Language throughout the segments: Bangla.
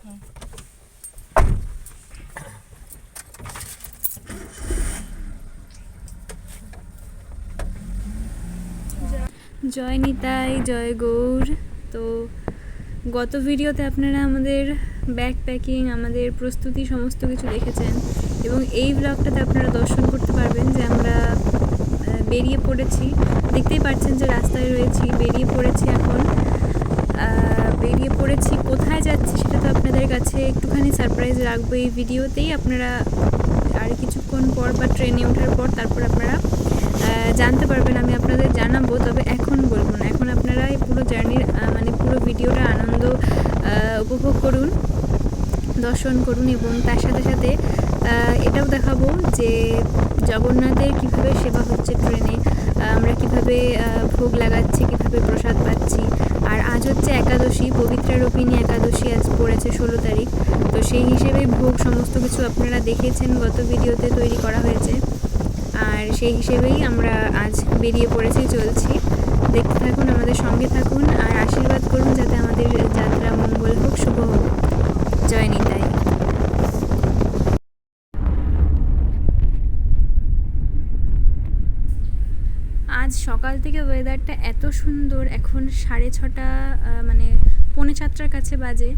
জয় নিতাই, জয় গৌর। তো গত ভিডিওতে আপনারা আমাদের ব্যাগ প্যাকিং, আমাদের প্রস্তুতি সমস্ত কিছু দেখেছেন, এবং এই ব্লগটাতে আপনারা দর্শন করতে পারবেন যে আমরা বেরিয়ে পড়েছি। দেখতেই পাচ্ছেন যে রাস্তায় রয়েছি, বেরিয়ে পড়েছি। এখন বেরিয়ে পড়েছি, কোথায় যাচ্ছি সেটা তো আপনাদের কাছে একটুখানি সারপ্রাইজ রাখবো এই ভিডিওতেই। আপনারা আর কিছুক্ষণ পর বা ট্রেনে ওঠার পর তারপর আপনারা জানতে পারবেন, আমি আপনাদের জানাবো, তবে এখন বলবো না। এখন আপনারা এই পুরো জার্নির মানে পুরো ভিডিওটা আনন্দ উপভোগ করুন, দর্শন করুন, এবং তার সাথে সাথে এটাও দেখাবো যে জগন্নাথের কীভাবে সেবা হচ্ছে ট্রেনে, আমরা কিভাবে ভোগ লাগাচ্ছি, কিভাবে প্রসাদ পাচ্ছি। আর আজ হচ্ছে একাদশী, পবিত্রা রূপিণী একাদশী আজ পড়েছে 16 তারিখ। তো সেই হিসেবে ভোগ সমস্ত কিছু আপনারা দেখেছেন গত ভিডিওতে তৈরি করা হয়েছে, আর সেই হিসেবেই আমরা আজ বেরিয়ে পড়েছি, চলছি। দেখতে থাকুন, আমাদের সঙ্গে থাকুন, আর আশীর্বাদ করুন যাতে আমাদের যাত্রা মঙ্গল হোক, শুভ হোক। জয় নিতাই। আজ সকাল থেকে ওয়েদারটা এত সুন্দর, এখন 6:30 মানে 6:45 কাছে বাজে,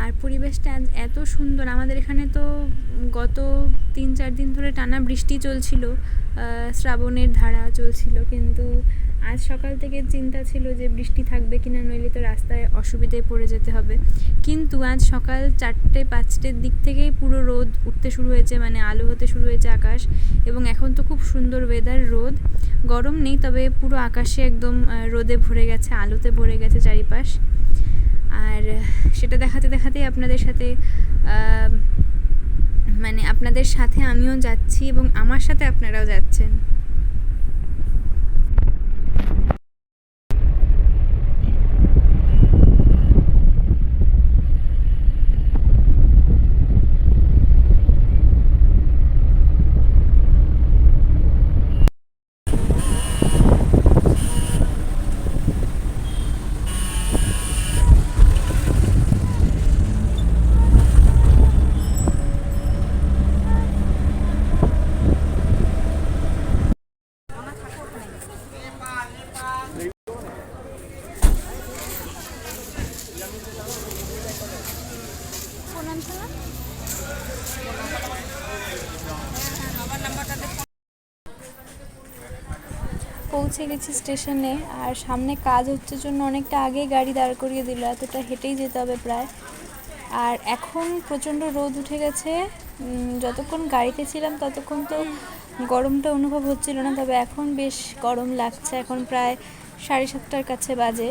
আর পরিবেশটা এত সুন্দর। আমাদের এখানে তো গত 3-4 দিন ধরে টানা বৃষ্টি চলছিল, শ্রাবণের ধারা চলছিল, কিন্তু আজ সকাল থেকে চিন্তা ছিল যে বৃষ্টি থাকবে কিনা, নইলে তো রাস্তায় অসুবিধায় পড়ে যেতে হবে। কিন্তু আজ সকাল 4-5টার দিক থেকেই পুরো রোদ উঠতে শুরু হয়েছে, মানে আলো হতে শুরু হয়েছে আকাশ, এবং এখন তো খুব সুন্দর ওয়েদার, রোদ গরম নেই, তবে পুরো আকাশে একদম রোদে ভরে গেছে, আলোতে ভরে গেছে চারিপাশ। আর সেটা দেখাতে দেখাতেই আপনাদের সাথে মানে আপনাদের সাথে আমিও যাচ্ছি, এবং আমার সাথে আপনারাও যাচ্ছেন। পৌঁছে গেছি স্টেশনে, আর সামনে কাজ হচ্ছে জন্য অনেকটা আগেই গাড়ি দাঁড় করিয়ে দিল, এতটা হেঁটেই যেতে হবে প্রায়। আর এখন প্রচণ্ড রোদ উঠে গেছে, যতক্ষণ গাড়িতে ছিলাম ততক্ষণ তো গরমটা অনুভব হচ্ছিল না, তবে এখন বেশ গরম লাগছে। এখন প্রায় 7:30 কাছে বাজে।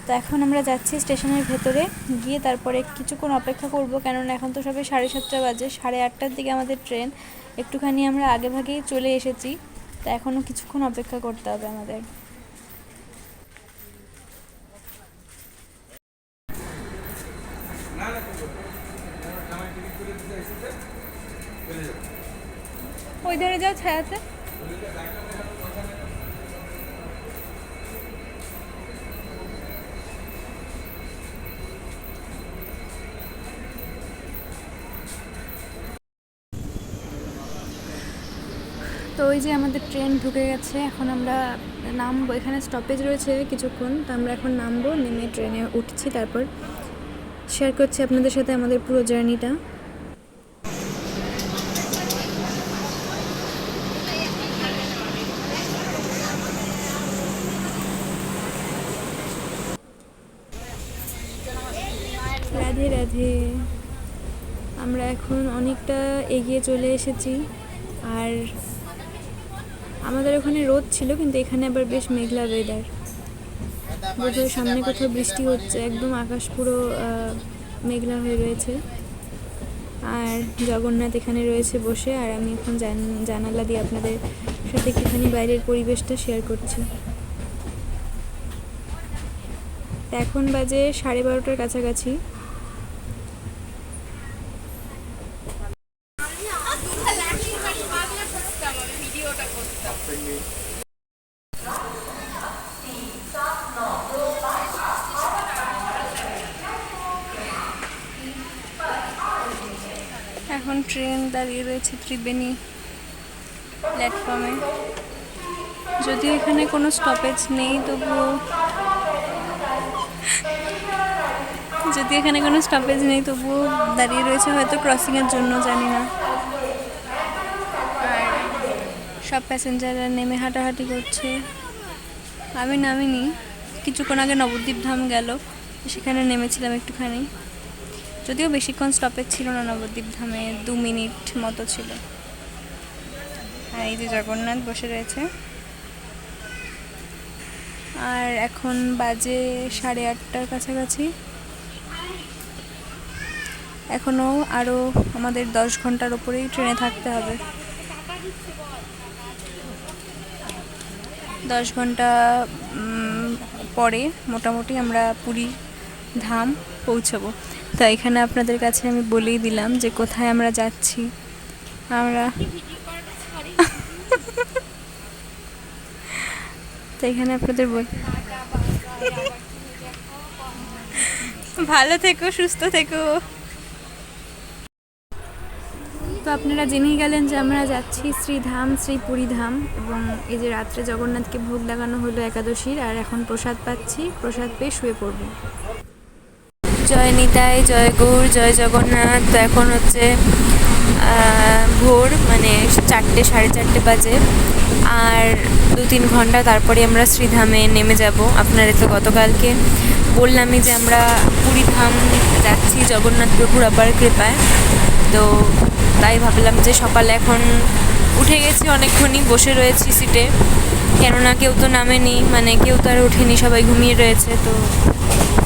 তো এখন আমরা যাচ্ছি স্টেশনের ভেতরে, গিয়ে তারপরে কিছুক্ষণ অপেক্ষা করব, কেননা এখন তো সবে 7:30 বাজে, 8:30টার দিকে আমাদের ট্রেন। একটুখানি আমরা আগে ভাগেই চলে এসেছি, তো এখনও কিছুক্ষণ অপেক্ষা করতে হবে আমাদের। ওই ধারে যাও ছায়াতে। তো ওই যে আমাদের ট্রেন ঢুকে গেছে, এখন আমরা নামবো। এখানে স্টপেজ রয়েছে কিছুক্ষণ, তো আমরা এখন নামবো, নেমে ট্রেনে উঠছি, তারপর শেয়ার করছি আপনাদের সাথে আমাদের পুরো জার্নিটা। রাধে রাধে। আমরা এখন অনেকটা এগিয়ে চলে এসেছি, আর আমাদের ওখানে রোদ ছিল, কিন্তু এখানে আবার বেশ মেঘলা ওয়েদার। বোধহয় সামনে কোথাও বৃষ্টি হচ্ছে, একদম আকাশ পুরো মেঘলা হয়ে রয়েছে। আর জগন্নাথ এখানে রয়েছে বসে, আর আমি এখন জানালা দিয়ে আপনাদের সাথে একটুখানি বাইরের পরিবেশটা শেয়ার করছি। এখন বাজে 12:30টার কাছাকাছি। এখন ট্রেন দাঁড়িয়ে রয়েছে ত্রিবেণী প্ল্যাটফর্মে। যদিও এখানে কোনো স্টপেজ নেই, তবুও দাঁড়িয়ে রয়েছে, হয়তো ক্রসিংয়ের জন্য, জানি না। আর সব প্যাসেঞ্জাররা নেমে হাঁটাহাঁটি করছে। আমি নামিনি, কিছুক্ষণ আগে নবদ্বীপ ধাম গেল, সেখানে নেমেছিলাম একটুখানি। যদিও বেশিক্ষণ স্টপেজ ছিল না নবদ্বীপ ধামে, 2 মিনিট মতো ছিল। আর এই যে জগন্নাথ বসে রয়েছে। আর এখন বাজে 8:30টার কাছাকাছি। এখনও আরও আমাদের 10 ঘন্টার ওপরেই ট্রেনে থাকতে হবে। 10 ঘন্টা পরে মোটামুটি আমরা পুরী ধাম পৌঁছাবো। তো এখানে আপনাদের কাছে আমি বলেই দিলাম যে কোথায় আমরা যাচ্ছি। আমরা তো এখানে আপনাদের ভালো থেকো, সুস্থ থেকো। তো আপনারা জেনেই গেলেন যে আমরা যাচ্ছি শ্রীধাম, শ্রী পুরী ধাম। এবং এই যে রাত্রে জগন্নাথকে ভোগ লাগানো হলো একাদশীর, আর এখন প্রসাদ পাচ্ছি, প্রসাদ পেয়ে শুয়ে পড়ব। জয় নিতাই, জয় গৌর, জয় জগন্নাথ। তো এখন হচ্ছে ভোর, মানে 4টে, 4:30 বাজে। আর 2-3 ঘন্টা তারপরে আমরা শ্রীধামে নেমে যাব। আপনারা তো গতকালকে বললামই যে আমরা পুরী ধাম যাচ্ছি জগন্নাথ প্রভুর অপার কৃপায়। তো তাই ভাবলাম যে সকালে এখন উঠে গেছি, অনেকক্ষণই বসে রয়েছি সিটে, কেননা কেউ তো নামেনি, মানে কেউ তো আর ওঠেনি, সবাই ঘুমিয়ে রয়েছে। তো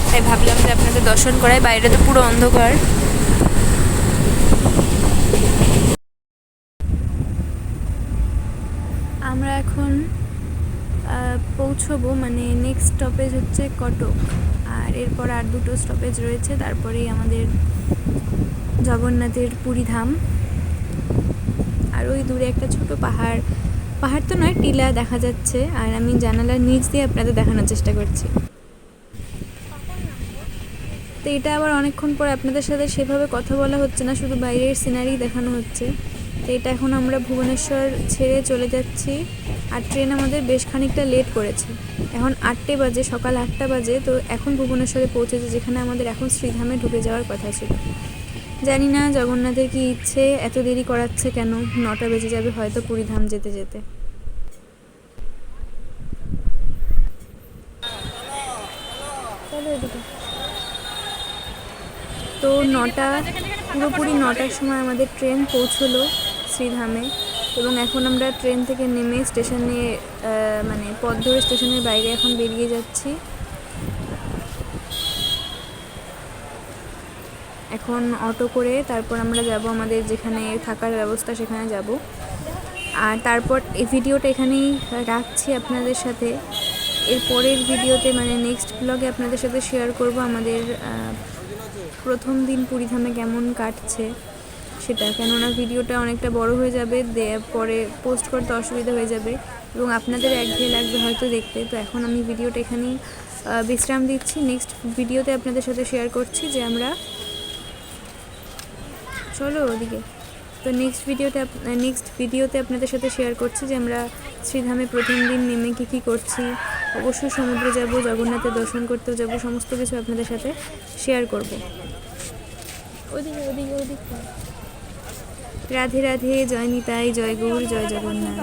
তাই ভাবলাম যে আপনাদের দর্শন করাই। বাইরে তো পুরো অন্ধকার। আমরা এখন পৌঁছবো, মানে নেক্সট স্টপেজ হচ্ছে কটক। আর এরপর আর 2টো স্টপেজ রয়েছে, তারপরেই আমাদের জগন্নাথের পুরী ধাম। আর ওই দূরে একটা ছোট পাহাড় তো নয়, টিলা দেখা যাচ্ছে। আর আমি জানালার নিচ দিয়ে আপনাদের দেখানোর চেষ্টা করছি। তো এটা আবার অনেকক্ষণ পর আপনাদের সাথে সেভাবে কথা বলা হচ্ছে না, শুধু বাইরের সিনারি দেখানো হচ্ছে। তো এটা এখন আমরা ভুবনেশ্বর ছেড়ে চলে যাচ্ছি। আর ট্রেন আমাদের বেশ খানিকটা লেট করেছে, এখন 8টে বাজে, সকাল 8টা বাজে। তো এখন ভুবনেশ্বরে পৌঁছেছে, যেখানে আমাদের এখন শ্রীধামে ঢুকে যাওয়ার কথা ছিল। জানি না জগন্নাথের কি ইচ্ছে, এত দেরি করাচ্ছে কেন। 9টা বেজে যাবে হয়তো পুরী ধাম যেতে যেতে। তো পুরোপুরি 9টার সময় আমাদের ট্রেন পৌঁছলো শ্রীধামে। এবং এখন আমরা ট্রেন থেকে নেমে স্টেশনে, মানে পথ ধরে স্টেশনের বাইরে এখন বেরিয়ে যাচ্ছি। এখন অটো করে তারপর আমরা যাব আমাদের যেখানে থাকার ব্যবস্থা, সেখানে যাব। আর তারপর এই ভিডিওটা এখানেই রাখছি আপনাদের সাথে। এর পরের ভিডিওতে, মানে নেক্সট ব্লগে আপনাদের সাথে শেয়ার করব আমাদের প্রথম দিন পুরীধামে কেমন কাটছে সেটা, কেননা ভিডিওটা অনেকটা বড় হয়ে যাবে, পরে পোস্ট করতে অসুবিধা হয়ে যাবে এবং আপনাদের একঘেয়ে লাগবে হয়তো দেখতে। তো এখন আমি ভিডিওটা এখানেই বিশ্রাম দিচ্ছি। নেক্সট ভিডিওতে আপনাদের সাথে শেয়ার করছি যে আমরা ওদিকে। তো নেক্সট ভিডিওতে আপনাদের সাথে শেয়ার করছি যে আমরা শ্রীধামে প্রথম দিন নেমে কী করছি। অবশ্যই সমুদ্রে যাব, জগন্নাথের দর্শন করতেও যাব, সমস্ত কিছু আপনাদের সাথে শেয়ার করব। ওদিকে রাধে রাধে, জয় নিতাই, জয় গৌর, জয় জগন্নাথ।